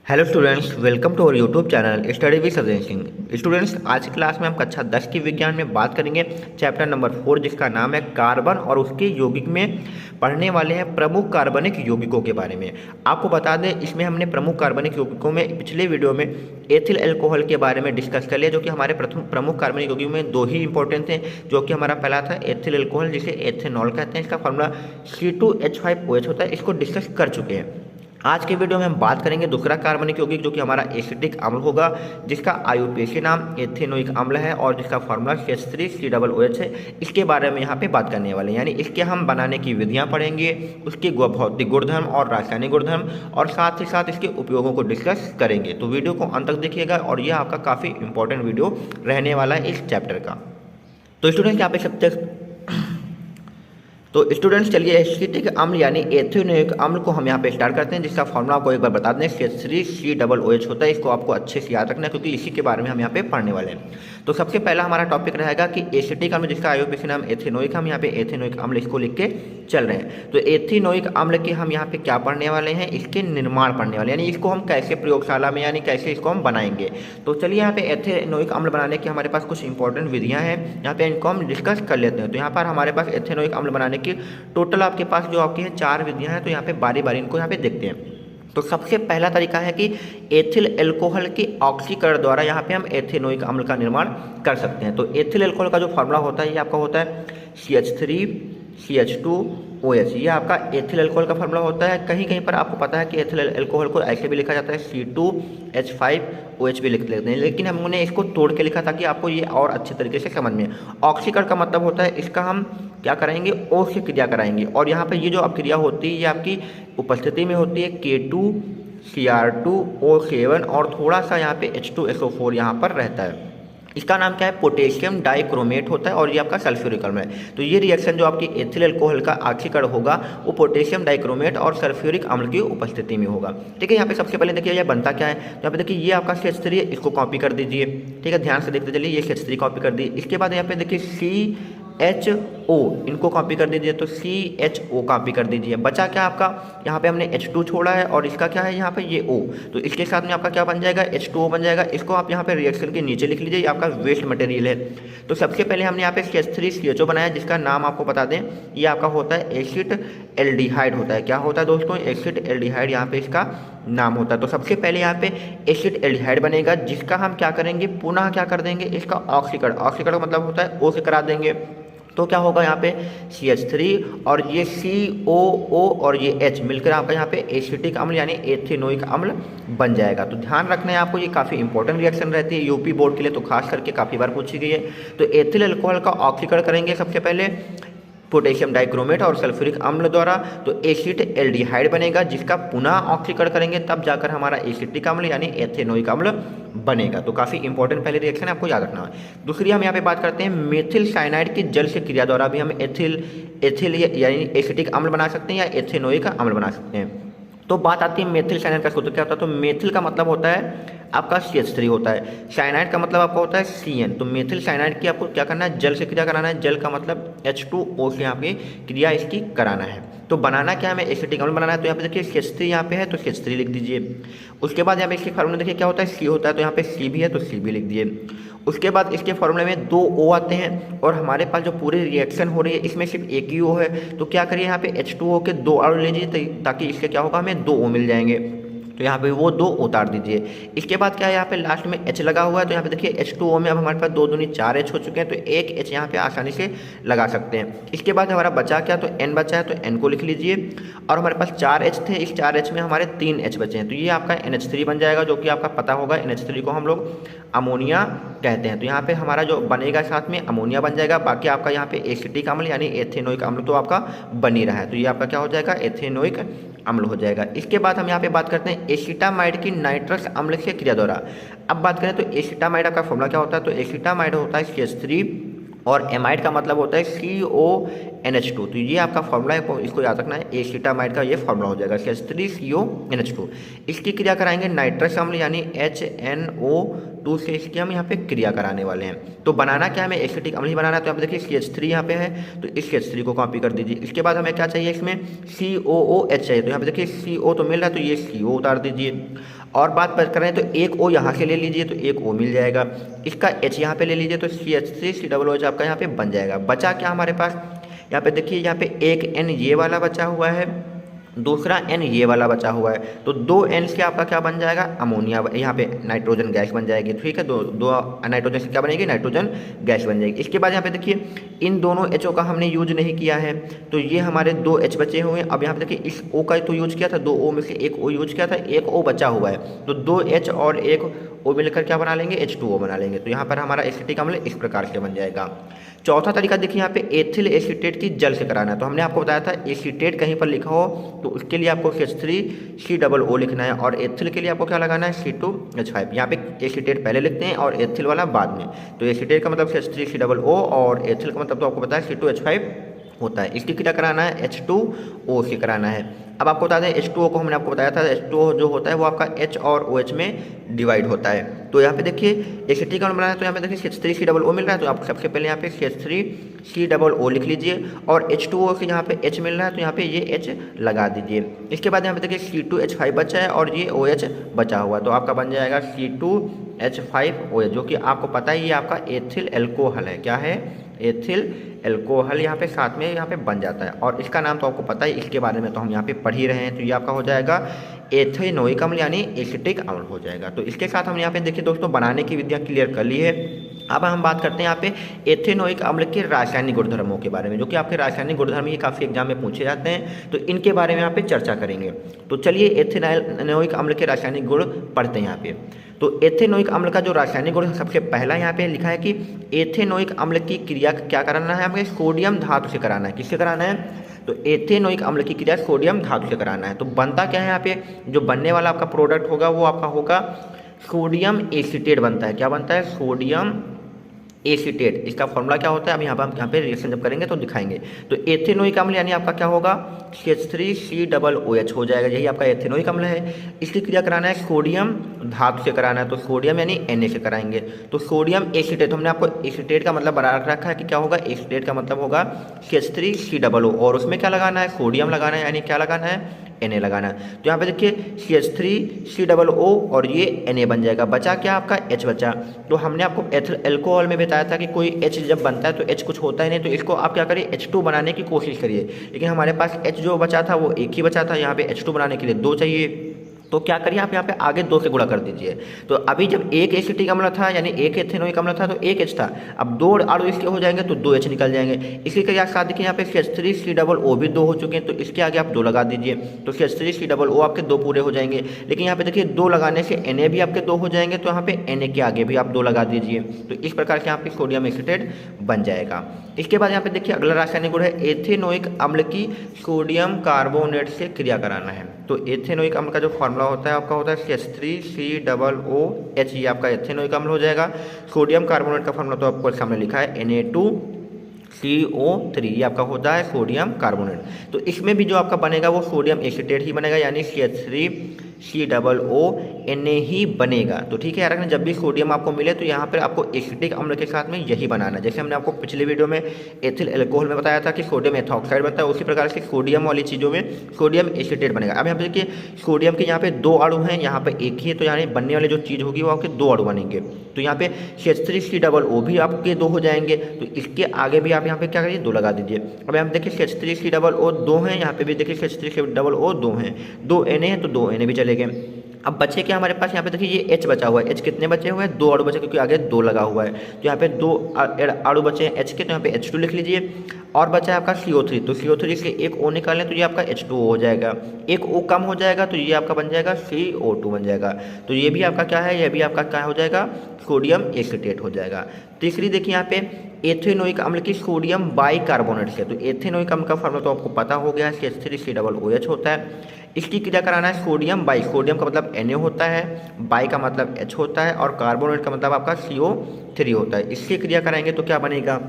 Hello students, welcome to our YouTube channel study with Ajay Singh. Students, आज की class में हम कक्षा 10 की विज्ञान में बात करेंगे चैप्टर नंबर 4, जिसका नाम है कार्बन, और उसके यौगिक में पढ़ने वाले हैं प्रमुख कार्बनिक यौगिकों के बारे में। आपको बता दें, इसमें हमने प्रमुख कार्बनिक यौगिकों में पिछले वीडियो में एथिल अल्कोहल के बारे में डिस्कस कर लिया, जो कि हमारे प्रमुख कार्बनिक यौगिकों में दो ही इंपॉर्टेंट थे। जो कि हमारा पहला था एथिल अल्कोहल, जिसे एथेनॉल कहते हैं। इसका फॉर्मूला C2H5OH होता है। इसको डिस्कस कर चुके हैं। आज के वीडियो में हम बात करेंगे दूसरा कार्बनिक यौगिक, जो कि हमारा एसिटिक अम्ल होगा, जिसका आयुर्वेदीय नाम एथेनोइक अम्ल है और जिसका फॉर्मूला CH3COOH है। इसके बारे में यहाँ पे बात करने वाले हैं, यानी इसके हम बनाने की विधियाँ पढ़ेंगे, उसके भौतिक गुणधर्म और रासायनिक गुणधर्म, और साथ ही साथ इसके उपयोगों को डिस्कस करेंगे। तो वीडियो को अंत तक देखिएगा, और यह आपका काफ़ी इंपॉर्टेंट वीडियो रहने वाला है इस चैप्टर का। तो स्टूडेंट्स, यहाँ पे स्टूडेंट्स चलिए एसिटिक अम्ल यानी एथेनोइक अम्ल को हम यहाँ पे स्टार्ट करते हैं, जिसका फॉर्मूला आपको एक बार बता दें। CH3COOH होता है। इसको आपको अच्छे से याद रखना है, क्योंकि इसी के बारे में हम यहाँ पे पढ़ने वाले हैं। तो सबसे पहला हमारा टॉपिक रहेगा कि एसिटिक अम्ल, जिसका आयुर्वेदीय नाम एथेनोइक, हम यहाँ पे एथेनोइक अम्ल इसको लिख के चल रहे हैं। तो एथेनोइक अम्ल के हम यहाँ पे क्या पढ़ने वाले हैं, इसके निर्माण पढ़ने वाले हैं, यानी इसको हम कैसे प्रयोगशाला में, यानी कैसे इसको हम बनाएंगे। तो चलिए यहाँ पे एथेनोइक अम्ल बनाने की हमारे पास कुछ इंपॉर्टेंट विधियाँ हैं, यहाँ पे इनको हम डिस्कस कर लेते हैं। तो यहाँ पर हमारे पास एथेनोइक अम्ल बनाने की टोटल आपके पास जो आपकी है 4 विधियां हैं। तो यहाँ पे बारी बारी इनको यहाँ पे देखते हैं। तो सबसे पहला तरीका है कि एथिल अल्कोहल के ऑक्सीकरण द्वारा यहाँ पे हम एथेनोइक अम्ल का निर्माण कर सकते हैं। तो एथिल अल्कोहल का जो फॉर्मूला होता है, ये आपका होता है CH3CH2OH। ये आपका एथिल अल्कोहल का फॉर्मूला होता है। कहीं कहीं पर आपको पता है कि एथिल अल्कोहल को ऐसे भी लिखा जाता है C2H5OH भी लिख लेते हैं, लेकिन हमने इसको तोड़ के लिखा ताकि आपको ये और अच्छे तरीके से समझ में। ऑक्सीकरण का मतलब होता है, इसका हम क्या कराएंगे, O से क्रिया कराएंगे, और यहाँ पे ये जो क्रिया होती है, ये आपकी उपस्थिति में होती है K2Cr2O7, और थोड़ा सा यहाँ पे H2SO4 यहाँ पर रहता है। इसका नाम क्या है, पोटेशियम डाइक्रोमेट होता है, और ये आपका सल्फ्यूरिक अम्ल है। तो ये रिएक्शन जो आपकी एथिल अल्कोहल का ऑक्सीकरण होगा, वो पोटेशियम डाइक्रोमेट और सल्फ्यूरिक अम्ल की उपस्थिति में होगा। ठीक है, यहाँ पे सबसे पहले देखिए ये बनता क्या है। तो यहाँ पे देखिए ये आपका CH3 है, इसको कॉपी कर दीजिए। ठीक है, ध्यान से देखते चलिए, ये CH3 कॉपी कर दी। इसके बाद यहाँ पे देखिए CHO, इनको कॉपी कर दीजिए। तो CHO कॉपी कर दीजिए। बचा क्या आपका, यहाँ पे हमने H2 छोड़ा है, और इसका क्या है यहाँ पे ये O। तो इसके साथ में आपका क्या बन जाएगा, H2O बन जाएगा। इसको आप यहाँ पे रिएक्शन के नीचे लिख लीजिए, ये आपका वेस्ट मटेरियल है। तो सबसे पहले हमने यहाँ पे CH3CHO बनाया, जिसका नाम आपको बता दें, ये आपका होता है एसिड एल्डिहाइड होता है। क्या होता है दोस्तों, एसिड एल्डिहाइड यहाँ पे इसका नाम होता है। तो सबसे पहले यहाँ पे एसिड एल्डिहाइड बनेगा, जिसका हम क्या करेंगे, पुनः क्या कर देंगे, इसका ऑक्सीकरण। ऑक्सीकरण का मतलब होता है O से करा देंगे। तो क्या होगा यहाँ पे CH3 और ये COO और ये H मिलकर आपका यहाँ पे एसिटिक अम्ल यानी एथेनोइक अम्ल बन जाएगा। तो ध्यान रखना है आपको, ये काफ़ी इंपॉर्टेंट रिएक्शन रहती है यूपी बोर्ड के लिए, तो खास करके काफ़ी बार पूछी गई है। तो एथिल अल्कोहल का ऑक्सीकरण करेंगे सबसे पहले पोटेशियम डाइक्रोमेट और सल्फ्यूरिक अम्ल द्वारा, तो एसिड एल्डिहाइड बनेगा, जिसका पुनः ऑक्सीकरण करेंगे, तब जाकर हमारा एसिटिक अम्ल यानी एथेनोइक अम्ल बनेगा। तो काफ़ी इंपॉर्टेंट पहले रिएक्शन आपको याद रखना है। दूसरी हम यहाँ पे बात करते हैं मेथिल साइनाइड की जल से क्रिया द्वारा भी हम एथिल यानी एसिटिक अम्ल बना सकते हैं या एथेनोइक अम्ल बना सकते हैं। तो बात आती है मेथिल साइनाइड का सूत्र क्या होता है। तो मेथिल का मतलब होता है आपका CH3 होता है, साइनाइड का मतलब आपका होता है CN। तो मेथिल साइनाइड की आपको क्या करना है, जल से क्रिया कराना है। जल का मतलब H2O से यहाँ पे क्रिया इसकी कराना है। तो बनाना क्या है, हमें एसिटिक अम्ल बनाना है। तो यहाँ पे देखिए CH3 यहाँ पे है, तो CH3 लिख दीजिए। उसके बाद यहाँ पे इसके फार्मूला देखिए क्या होता है, C होता है, तो यहाँ पे C भी है, तो C भी लिख दीजिए। उसके बाद इसके फार्मूले में 2 O आते हैं, और हमारे पास जो पूरी रिएक्शन हो रही है इसमें सिर्फ एक ही O है। तो क्या करिए, यहाँ पे H2O के 2 अणु लीजिए, ताकि इससे क्या होगा, हमें 2 O मिल जाएंगे। तो यहाँ पे वो 2 उतार दीजिए। इसके बाद क्या है, यहाँ पे लास्ट में H लगा हुआ है। तो यहाँ पे देखिए H2O में अब हमारे पास 2 दूनी 4 H हो चुके हैं, तो एक H यहाँ पे आसानी से लगा सकते हैं। इसके बाद हमारा बचा क्या, तो N बचा है, तो N को लिख लीजिए। और हमारे पास 4 H थे, इस 4 H में हमारे 3 H बचे हैं, तो ये आपका NH3 बन जाएगा, जो कि आपका पता होगा NH3 को हम लोग अमोनिया कहते हैं। तो यहाँ पे हमारा जो बनेगा साथ में अमोनिया बन जाएगा। बाकी आपका यहाँ पे एसिटिक अम्ल यानी एथेनोइक अम्ल तो आपका बन ही रहा है, तो ये आपका क्या हो जाएगा, एथेनोइक अम्ल हो जाएगा। इसके बाद हम यहाँ पे बात करते हैं एसिटामाइड की नाइट्रस अम्ल से क्रिया द्वारा। अब बात करें तो एसिटामाइड का फॉर्मूला क्या होता है। तो एसिटामाइड होता है CH3, और एमाइड का मतलब होता है CONH2। तो ये आपका फॉर्मूला है, इसको याद रखना है। एसिटामाइड का ये फॉर्मूला हो जाएगा CH3CONH2। इसकी क्रिया कराएंगे नाइट्रस अम्ल यानी HNO 2 से इसकी हम यहाँ पे क्रिया कराने वाले हैं। तो बनाना क्या है, हमें एसिटिक अम्ल ही बनाना है। तो यहाँ पे देखिए CH3 यहाँ पे है, तो इस CH3 को कॉपी कर दीजिए। इसके बाद हमें क्या चाहिए, इसमें COOH चाहिए। तो यहाँ पे देखिए CO तो मिल रहा है, तो ये CO उतार दीजिए। और बात करें तो एक O यहाँ से ले लीजिए, तो एक O मिल जाएगा। इसका H यहाँ पे ले लीजिए, तो CH3COOH आपका यहाँ पे बन जाएगा। बचा क्या हमारे पास, यहाँ पे देखिए, यहाँ पे एक N ये वाला बचा हुआ है, दूसरा N ये वाला बचा हुआ है। तो 2 N से आपका क्या बन जाएगा, अमोनिया, यहाँ पे नाइट्रोजन गैस बन जाएगी। ठीक है, दो नाइट्रोजन से क्या बनेगी, नाइट्रोजन गैस बन जाएगी। इसके बाद यहाँ पे देखिए इन दोनों HO का हमने यूज नहीं किया है, तो ये हमारे 2 H बचे हुए हैं। अब यहाँ पे देखिए इस O का तो यूज किया था, 2 O में से एक O यूज किया था, एक O बचा हुआ है। तो 2 H और एक O मिलकर क्या बना लेंगे, H2O बना लेंगे। तो यहाँ पर हमारा एसिटिक अम्ल इस प्रकार से बन जाएगा। चौथा तरीका देखिए, यहाँ पे एथिल एसीटेट की जल से कराना है। तो हमने आपको बताया था एसीटेट कहीं पर लिखा हो तो उसके लिए आपको CH3COO लिखना है, और एथिल के लिए आपको क्या लगाना है, C2H5। यहाँ पे एसीटेट पहले लिखते हैं और एथिल वाला बाद में। तो एसीटेट का मतलब CH3COO और एथिल का मतलब तो आपको पता है C2H5 होता है। इसकी क्रिया कराना है H2O से कराना है। अब आपको बता दें H2O को हमने आपको बताया था, H2O जो होता है वो आपका H और OH में डिवाइड होता है। तो यहाँ पे देखिए एसिटिक अम्ल बनाना है, तो यहाँ पे देखिए CH3COO मिल रहा है, तो आप सबसे पहले यहाँ पे CH3COO लिख लीजिए, और H2O से यहाँ पे H मिल रहा है, तो यहाँ पे ये H लगा दीजिए। इसके बाद यहाँ पे देखिए C2H5 बचा है और ये OH बचा हुआ, तो आपका बन जाएगा C2H5OH, जो कि आपको पता है ये आपका एथिल एल्कोहल है। क्या है, एथिल एल्कोहल यहाँ पे साथ में यहाँ पे बन जाता है, और इसका नाम तो आपको पता है, इसके बारे में तो हम यहाँ पे पढ़ ही रहे हैं। तो ये आपका हो जाएगा एथेनोइक अम्ल यानी एसिटिक अम्ल हो जाएगा। तो इसके साथ हम यहाँ पे देखिए दोस्तों बनाने की विधियाँ क्लियर कर ली है। अब हम बात करते हैं यहाँ पे एथेनोइक अम्ल के रासायनिक गुणधर्मों के बारे में, जो कि आपके रासायनिक गुणधर्म ये काफ़ी एग्जाम में पूछे जाते हैं, तो इनके बारे में यहाँ पे चर्चा करेंगे। तो चलिए एथेनोइक अम्ल के रासायनिक गुण पढ़ते हैं यहाँ पे। तो एथेनोइक अम्ल का जो रासायनिक गुण सबसे पहला यहाँ पे लिखा है कि एथेनोइक अम्ल की क्रिया क्या कराना है, हमें सोडियम धातु से कराना है। किससे कराना है, तो एथेनोइक अम्ल की क्रिया सोडियम धातु से कराना है। तो बनता क्या है, यहाँ पे जो बनने वाला आपका प्रोडक्ट होगा वो आपका होगा सोडियम एसीटेट बनता है। क्या बनता है, सोडियम एसीटेट। इसका फॉर्मूला क्या होता है, अब यहाँ पे रिएक्शन जब करेंगे तो दिखाएंगे। तो एथेनोइक अम्ल यानी आपका क्या होगा, CH3COOH हो जाएगा, यही आपका एथेनोइक अम्ल है। इसकी क्रिया कराना है सोडियम धातु से कराना है, तो सोडियम यानी Na से कराएंगे। तो सोडियम एसीटेट, हमने आपको एसीटेट का मतलब बना रखा है कि क्या होगा, एसीटेट का मतलब होगा CH3COO, और उसमें क्या लगाना है, सोडियम लगाना है, यानी क्या लगाना है, Na लगाना है। तो यहाँ पे देखिए CH3COO और ये Na बन जाएगा। बचा क्या आपका H बचा। तो हमने आपको एथिल एल्कोहल में बताया था कि कोई H जब बनता है तो H कुछ होता ही नहीं, तो इसको आप क्या करिए, H2 बनाने की कोशिश करिए। लेकिन हमारे पास H जो बचा था वो एक ही बचा था, यहाँ पे H2 बनाने के लिए 2 चाहिए। तो क्या करिए आप यहाँ पे आगे 2 से गुणा कर दीजिए। तो अभी जब एक एसिटिक अम्ल था यानी एक एथेनोइक अम्ल था तो एक H था, अब 2 अणु इसके हो जाएंगे तो 2 H निकल जाएंगे। इसी के साथ देखिए यहाँ पे CH3COO भी 2 हो चुके हैं, तो इसके आगे आप 2 लगा दीजिए, तो CH3COO आपके 2 पूरे हो जाएंगे। लेकिन यहाँ पे देखिए 2 लगाने से Na भी आपके 2 हो जाएंगे, तो यहाँ पे Na के आगे भी आप 2 लगा दीजिए। तो इस प्रकार से यहाँ पे सोडियम एसीटेट बन जाएगा। इसके बाद यहाँ पे देखिए अगला रासायनिक गुण है एथेनोइक अम्ल की सोडियम कार्बोनेट से क्रिया कराना है। तो एथेनोइक अम्ल का जो फॉर्मूला होता है आपका होता है CH3COOH, ये आपका एथेनोइक अम्ल हो जाएगा। सोडियम कार्बोनेट का फॉर्मूला तो आपको सामने लिखा है Na2CO3, ये आपका होता है सोडियम कार्बोनेट। तो इसमें भी जो आपका बनेगा वो सोडियम एसीटेट ही बनेगा, यानी CH3COO Na ही बनेगा। तो ठीक है यार, जब भी सोडियम आपको मिले तो यहाँ पर आपको एसिटिक अम्ल के साथ में यही बनाना है। जैसे हमने आपको पिछले वीडियो में एथिल एल्कोहल में बताया था कि सोडियम एथॉक्साइड बनता है, उसी प्रकार से सोडियम वाली चीज़ों में सोडियम एसीटेट बनेगा। अब यहाँ पे देखिए सोडियम के यहाँ पे 2 अणु हैं, यहाँ पे एक ही है, तो यानी बनने वाली जो चीज़ होगी वो आपके 2 अणु बनेंगे। तो यहाँ पे CH3COO भी आपके 2 हो जाएंगे, तो इसके आगे भी आप यहाँ पे क्या करिए 2 लगा दीजिए। अब यहाँ पे देखिए CH3COO 2 हैं, यहाँ पे भी देखिए CH3COO 2 हैं, 2 Na है तो 2 Na भी चले गए। अब बचे क्या हमारे पास, यहाँ पे देखिए ये H बचा हुआ है। H कितने बचे हुए हैं, 2 अणु बचे, क्योंकि आगे 2 लगा हुआ है। तो यहाँ पे 2 अणु बचे हैं H के, तो यहाँ पे H2 लिख लीजिए। और बचा है आपका CO3, तो CO3 से एक O निकालें तो ये आपका H2O हो जाएगा। एक O कम हो जाएगा तो ये आपका बन जाएगा CO2 बन जाएगा। तो ये भी आपका क्या है, ये भी आपका क्या हो जाएगा, सोडियम एसीटेट हो जाएगा। तीसरी देखिए यहाँ पे एथेनोइक अम्ल की सोडियम बाइकार्बोनेट से। तो एथेनोइक अम्ल का फॉर्मूला तो आपको पता हो गया है, CH3COOH होता है। इसकी क्रिया कराना है सोडियम बाई, सोडियम का मतलब Na होता है, बाई का मतलब H होता है, और कार्बोनेट का मतलब आपका CO3 होता है। इसकी क्रिया कराएंगे तो क्या बनेगा,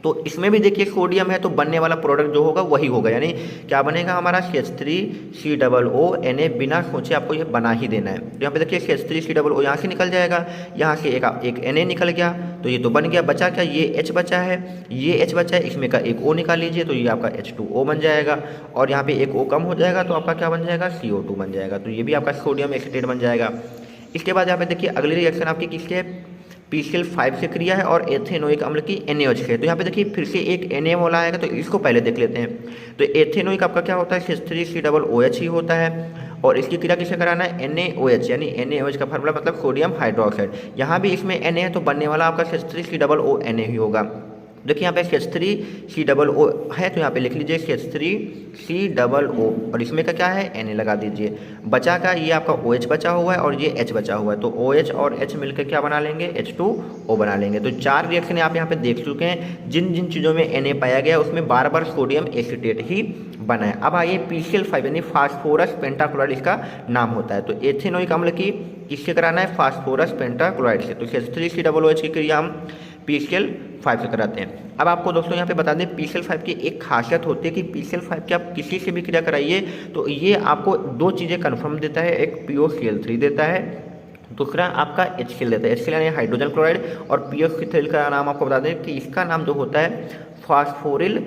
तो इसमें भी देखिए सोडियम है, तो बनने वाला प्रोडक्ट जो होगा वही होगा, यानी क्या बनेगा हमारा CH3COO बिना सोचे आपको ये बना ही देना है। तो यहाँ पे देखिए CH3COO यहाँ से निकल जाएगा, यहाँ से एक Na निकल गया, तो ये तो बन गया। बचा क्या, ये H बचा है, ये H बचा है, इसमें का एक O निकाल लीजिए, तो ये आपका H2O बन जाएगा, और यहाँ पे एक O कम हो जाएगा तो आपका क्या बन जाएगा, CO2 बन जाएगा। तो ये भी आपका सोडियम एसीटेट बन जाएगा। इसके बाद यहाँ पे देखिए अगली रिएक्शन आपकी किसकी है, PCl5 से क्रिया है और एथेनोइक अम्ल की NaOH है। तो यहाँ पे देखिए फिर से एक Na वाला आएगा, तो इसको पहले देख लेते हैं। तो एथेनोइक आपका क्या होता है, CH3COOH ही होता है, और इसकी क्रिया किसे कराना है, NaOH, यानी NaOH का फार्मूला मतलब सोडियम हाइड्रोक्साइड। यहाँ भी इसमें Na है, तो बनने वाला आपका CH3COONA ही होगा। देखिए यहाँ पे CH3COO है, तो यहाँ पे लिख लीजिए CH3COO, और इसमें का क्या है, Na लगा दीजिए। बचा का ये आपका OH बचा हुआ है और ये H बचा हुआ है, तो OH और H मिलकर क्या बना लेंगे, H2O बना लेंगे। तो 4 रिएक्शन आप यहाँ पे देख चुके हैं, जिन जिन चीज़ों में Na पाया गया उसमें बार बार सोडियम एसीटेट ही बना है। अब आइए PCl5 यानी फास्फोरस पेंटाक्लोराइड इसका नाम होता है। तो एथेनोइक अम्ल की किससे कराना है, फास्फोरस पेंटाक्लोराइड से। तो CH3COOH की क्रिया हम PCl5 से कराते हैं। अब आपको दोस्तों यहाँ पे बता दें PCl5 की एक खासियत होती है कि PCl5 की आप किसी से भी क्रिया कराइए तो ये आपको 2 चीज़ें कन्फर्म देता है, एक POCl3 देता है, दूसरा आपका HCl देता है। HCl यानी हाइड्रोजन क्लोराइड, और POCl3 का नाम आपको बता दें कि इसका नाम जो होता है फास्फोरिल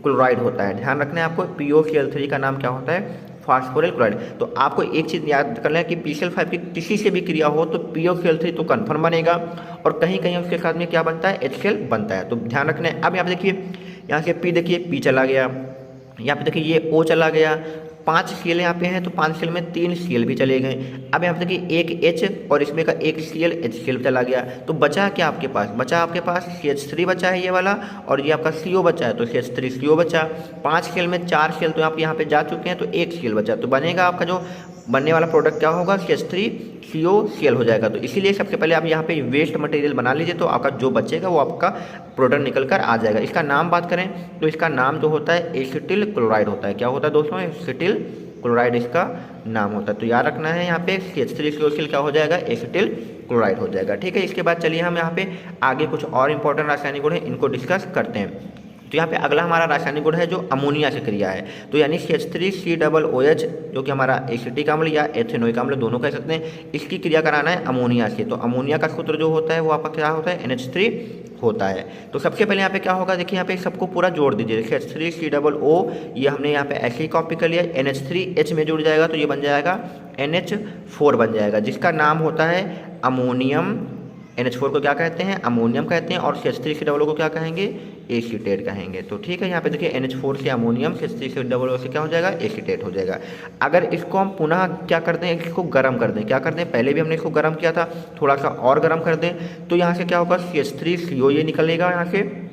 क्लोराइड होता है। ध्यान रखना है आपको, POCl3 का नाम क्या होता है, फास्फोरिल क्लोराइड। तो आपको एक चीज़ याद कर लें कि PCl5 की किसी से भी क्रिया हो तो POCl3 तो कन्फर्म बनेगा, और कहीं कहीं उसके साथ में क्या बनता है, HCl बनता है। तो ध्यान रखना है। अब यहाँ पे देखिए, यहाँ से P देखिए P चला गया, यहाँ पे देखिए ये O चला गया, 5 Cl यहाँ पे हैं, तो 5 Cl में 3 Cl भी चले गए। अब यहाँ पे देखिए एक H और इसमें का एक Cl HCl चला गया, तो बचा क्या आपके पास, बचा आपके पास CH3 बचा है ये वाला, और ये आपका CO बचा है, तो CH3CO बचा। 5 Cl में 4 Cl तो आप यहाँ पे जा चुके हैं, तो 1 Cl बचा, तो बनेगा आपका जो बनने वाला प्रोडक्ट क्या होगा, CH3COCl हो जाएगा। तो इसीलिए सबसे पहले आप यहाँ पे वेस्ट मटेरियल बना लीजिए, तो आपका जो बचेगा वो आपका प्रोडक्ट निकल कर आ जाएगा। इसका नाम बात करें तो इसका नाम जो होता है एसिटिल क्लोराइड होता है। क्या होता है दोस्तों, एसिटिल क्लोराइड इसका नाम होता है। तो याद रखना है, यहाँ पे CH3COCl क्या हो जाएगा, एसिटिल क्लोराइड हो जाएगा। ठीक है, इसके बाद चलिए हम यहाँ पे आगे कुछ और इंपॉर्टेंट रासायनिक गुण है इनको डिस्कस करते हैं। तो यहाँ पे अगला हमारा रासायनिक गुण है जो अमोनिया से क्रिया है। तो यानी CH3COOH जो कि हमारा एसिटिक अम्ल या एथेनोइक अम्ल दोनों कह सकते हैं, इसकी क्रिया कराना है अमोनिया से। तो अमोनिया का सूत्र जो होता है वो आपका क्या होता है, NH3 होता है। तो सबसे पहले यहाँ पे क्या होगा, देखिए यहाँ पे सबको पूरा जोड़ दीजिए। CH3COO ये हमने यहाँ पे ऐसे ही कॉपी कर लिया, NH3H में जुड़ जाएगा तो ये बन जाएगा NH4 बन जाएगा, जिसका नाम होता है अमोनियम। NH4 को क्या कहते हैं, अमोनियम कहते हैं, और CH3COO को क्या कहेंगे, एसीटेट कहेंगे। तो ठीक है, यहाँ पे देखिए NH4 से अमोनियम, CH3COO से क्या हो जाएगा, एसीटेट हो जाएगा। अगर इसको हम पुनः क्या कर दें, इसको गर्म कर दें, क्या कर दें, पहले भी हमने इसको गर्म किया था, थोड़ा सा और गर्म कर दें, तो यहाँ से क्या होगा, CH3CO ये निकलेगा, यहाँ से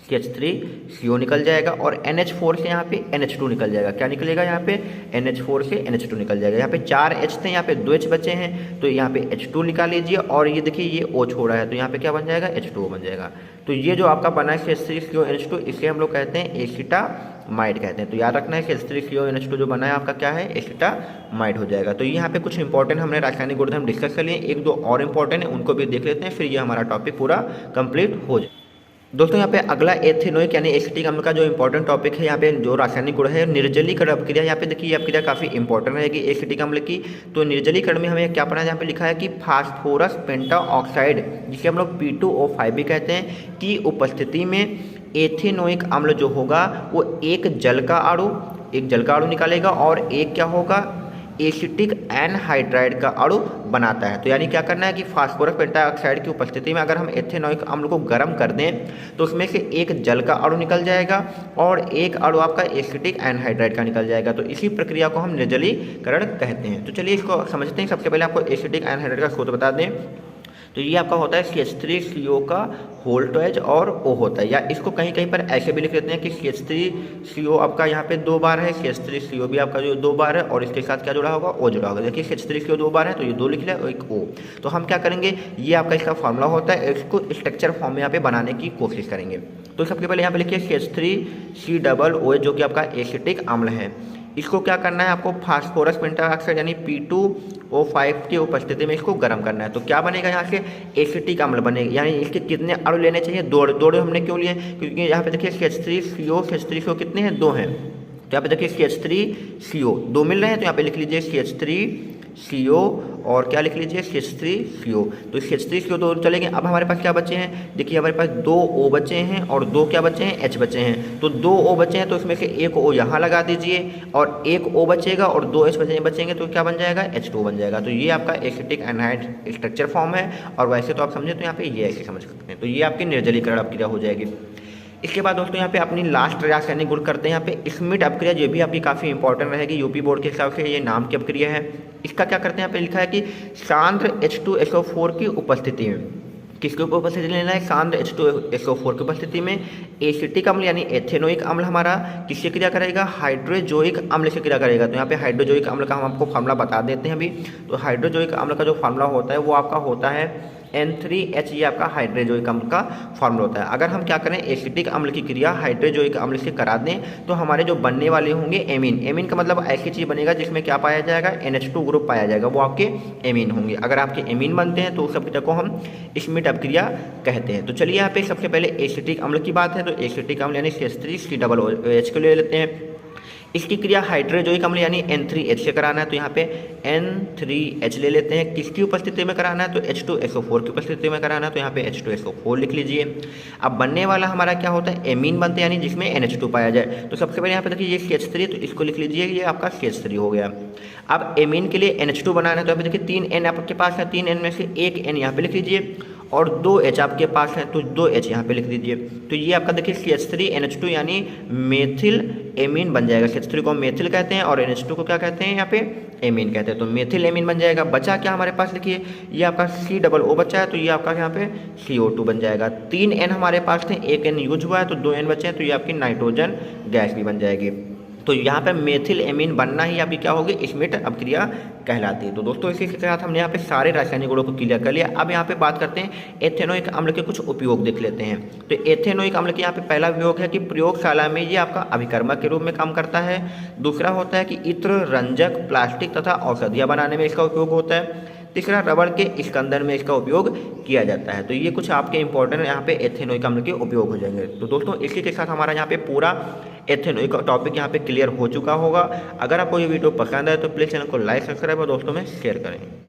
CH3CO निकल जाएगा, और NH4 से यहाँ पे NH2 निकल जाएगा। क्या निकलेगा, यहाँ पे NH4 से NH2 निकल जाएगा। यहाँ पे 4 H थे, यहाँ पे 2 H बचे हैं, तो यहाँ पे H2 निकाल लीजिए, और ये देखिए ये O छोड़ा है, तो यहाँ पे क्या बन जाएगा, H2O बन जाएगा। तो ये जो आपका बना है CH3CO NH2, इसे हम लोग कहते हैं एसिटामाइड कहते हैं। तो याद रखना है CH3CO NH2 जो बना है आपका क्या है, एसिटामाइड हो जाएगा। तो यहाँ पे कुछ इंपॉर्टेंट हमने रासायनिक गुणधर्म डिस्कस कर लिए, 1-2 और इंपॉर्टेंट है, उनको भी देख लेते हैं, फिर ये हमारा टॉपिक पूरा कंप्लीट हो जाए। दोस्तों यहाँ पे अगला एथेनोइक यानी एसिटिक अम्ल का जो इंपॉर्टेंट टॉपिक है, यहाँ पे जो रासायनिक गुण है निर्जलीकरण अपक्रिया। यहाँ पे देखिए यह अपक्रिया काफ़ी इंपॉर्टेंट रहेगी एसिटिक अम्ल की। तो निर्जलीकरण में हमें क्या पढ़ना है, यहाँ पे लिखा है कि फास्फोरस पेंटाऑक्साइड, जिसे हम लोग P2O5 भी कहते हैं, की उपस्थिति में एथेनोइक अम्ल जो होगा वो एक जल का अणु निकालेगा, और एक क्या होगा, एसिटिक एनहाइड्राइड का अणु बनाता है। तो यानी क्या करना है कि फास्फोरस पेंटाऑक्साइड की उपस्थिति में अगर हम एथेनोइक अम्ल को गर्म कर दें तो उसमें से एक जल का अणु निकल जाएगा और एक अणु आपका एसिटिक एनहाइड्राइड का निकल जाएगा। तो इसी प्रक्रिया को हम निर्जलीकरण कहते हैं। तो चलिए इसको समझते हैं। सबसे पहले आपको एसिटिक एनहाइड्राइड का सूत्र बता दें। तो ये आपका होता है CH3CO का वोल्टेज और O होता है, या इसको कहीं कहीं पर ऐसे भी लिख लेते हैं कि CH3CO आपका यहाँ पे 2 बार है, CH3CO भी आपका जो 2 बार है, और इसके साथ क्या जुड़ा होगा, O जुड़ा होगा। देखिए CH3CO 2 बार है तो ये 2 लिख लिया और एक O। तो हम क्या करेंगे, ये आपका इसका फॉर्मूला होता है, इसको स्ट्रक्चर फॉर्म में यहाँ पे बनाने की कोशिश करेंगे। तो सबसे पहले यहाँ पे लिखिए CH3COO जो कि आपका एसिटिक अम्ल है। इसको क्या करना है आपको, फास्फोरस पेंटाऑक्साइड यानी P2O5 की उपस्थिति में इसको गर्म करना है। तो क्या बनेगा यहाँ से, एसिटिक अम्ल बनेगा। यानी इसके कितने अणु लेने चाहिए, दो हमने क्यों लिए, क्योंकि यहाँ पे देखिए CH3CO कितने हैं, 2 हैं। तो यहाँ पे देखिए CH3CO 2 मिल रहे हैं, तो यहाँ पे लिख लीजिए CH3CO और क्या लिख लीजिए CH3CO। तो CH3CO 2 चलेंगे। अब हमारे पास क्या बचे हैं, देखिए हमारे पास 2 O बचे हैं और 2 क्या बचे हैं, H बचे हैं। तो 2 O बचे हैं तो इसमें से एक O यहाँ लगा दीजिए और एक O बचेगा और 2 H बचेंगे तो क्या बन जाएगा, H2 बन जाएगा। तो ये आपका एसिटिक एनहाइड स्ट्रक्चर फॉर्म है। और वैसे तो आप समझे तो यहाँ पे ये ऐसे समझ सकते हैं। तो ये आपकी निर्जलीकरण अपक्रिया हो जाएगी। इसके बाद दोस्तों यहाँ पे अपनी लास्ट रासायनिक गुण करते हैं यहाँ पे स्मिट अपक्रिया, जो भी आपकी काफ़ी इंपॉर्टेंट रहेगी यूपी बोर्ड के हिसाब से, ये नाम की अपक्रिया है। इसका क्या करते हैं, यहाँ पे लिखा है कि सांद्र H2SO4 की उपस्थिति में, किसकी उपस्थिति लेना है, सांद्र H2SO4 की उपस्थिति में एसिटिक अम्ल यानी एथेनोइक अम्ल हमारा किससे क्रिया करेगा, हाइड्रोजोइक अम्ल से क्रिया करेगा। तो यहाँ पे हाइड्रोजोइक अम्ल का हम आपको फार्मूला बता देते हैं अभी। तो हाइड्रोजोइक अम्ल का जो फार्मूला होता है वो आपका होता है N3H, ये आपका हाइड्रोजोइक अम्ल का फॉर्मूला होता है। अगर हम क्या करें, एसिटिक अम्ल की क्रिया हाइड्रोजोइक अम्ल से करा दें तो हमारे जो बनने वाले होंगे एमीन का मतलब ऐसी चीज़ बनेगा जिसमें क्या पाया जाएगा, NH2 ग्रुप पाया जाएगा, वो आपके एमीन होंगे। अगर आपके एमीन बनते हैं तो उस अपक्रिया को हम स्मिट अपक्रिया कहते हैं। तो चलिए यहाँ पे सबसे पहले एसिटिक अम्ल की बात है। तो एसिटिक अम्ल यानी CH3COOH को ले लेते हैं। इसकी क्रिया हाइड्रोजोइक अम्ल यानी N3H से कराना है। तो यहाँ पे N3H ले लेते हैं। किसकी उपस्थिति में कराना है, तो H2SO4 की उपस्थिति में कराना है। तो यहाँ पे H2SO4 लिख लीजिए। अब बनने वाला हमारा क्या होता है, एमीन बनते हैं यानी जिसमें NH2 पाया जाए। तो सबसे पहले यहाँ पे देखिए ये CH3, तो इसको लिख लीजिए, ये आपका CH3 हो गया। अब एमीन के लिए NH2 बनाना है। तो यहाँ पे देखिए 3 N आपके पास है, 3 N में से 1 N यहाँ पे लिख लीजिए और 2 H आपके पास है, तो 2 H यहाँ पे लिख दीजिए। तो ये आपका देखिए CH3NH2 यानी मेथिल एमीन बन जाएगा। CH3 को मेथिल कहते हैं और NH2 को क्या कहते हैं, यहाँ पे एमीन कहते हैं। तो मेथिल एमीन बन जाएगा। बचा क्या हमारे पास, देखिए ये आपका COO बचा है, तो ये आपका यहाँ पे CO2 बन जाएगा। 3 N हमारे पास थे, 1 N यूज हुआ है, तो 2 N बचे हैं, तो ये आपकी नाइट्रोजन गैस भी बन जाएगी। तो यहाँ पे मेथिल एमीन बनना ही आपकी क्या होगी, स्मिट अपक्रिया कहलाती है। तो दोस्तों इसी के साथ हमने यहाँ पे सारे रासायनिक गुणों को क्लियर कर लिया। अब यहाँ पे बात करते हैं एथेनोइक अम्ल के कुछ उपयोग देख लेते हैं। तो एथेनोइक अम्ल के यहाँ पे पहला उपयोग है कि प्रयोगशाला में ये आपका अभिकर्मक के रूप में काम करता है। दूसरा होता है कि इत्र, रंजक, प्लास्टिक तथा औषधियाँ बनाने में इसका उपयोग होता है। तीसरा रबड़ के स्कंदन में इसका उपयोग किया जाता है। तो ये कुछ आपके इंपॉर्टेंट यहाँ पे एथेनोइक अम्ल के उपयोग हो जाएंगे। तो दोस्तों इसी के साथ हमारा यहाँ पे पूरा एथेनोइक टॉपिक यहाँ पे क्लियर हो चुका होगा। अगर आपको ये वीडियो पसंद आए तो प्लीज़ चैनल को लाइक, सब्सक्राइब और दोस्तों में शेयर करें।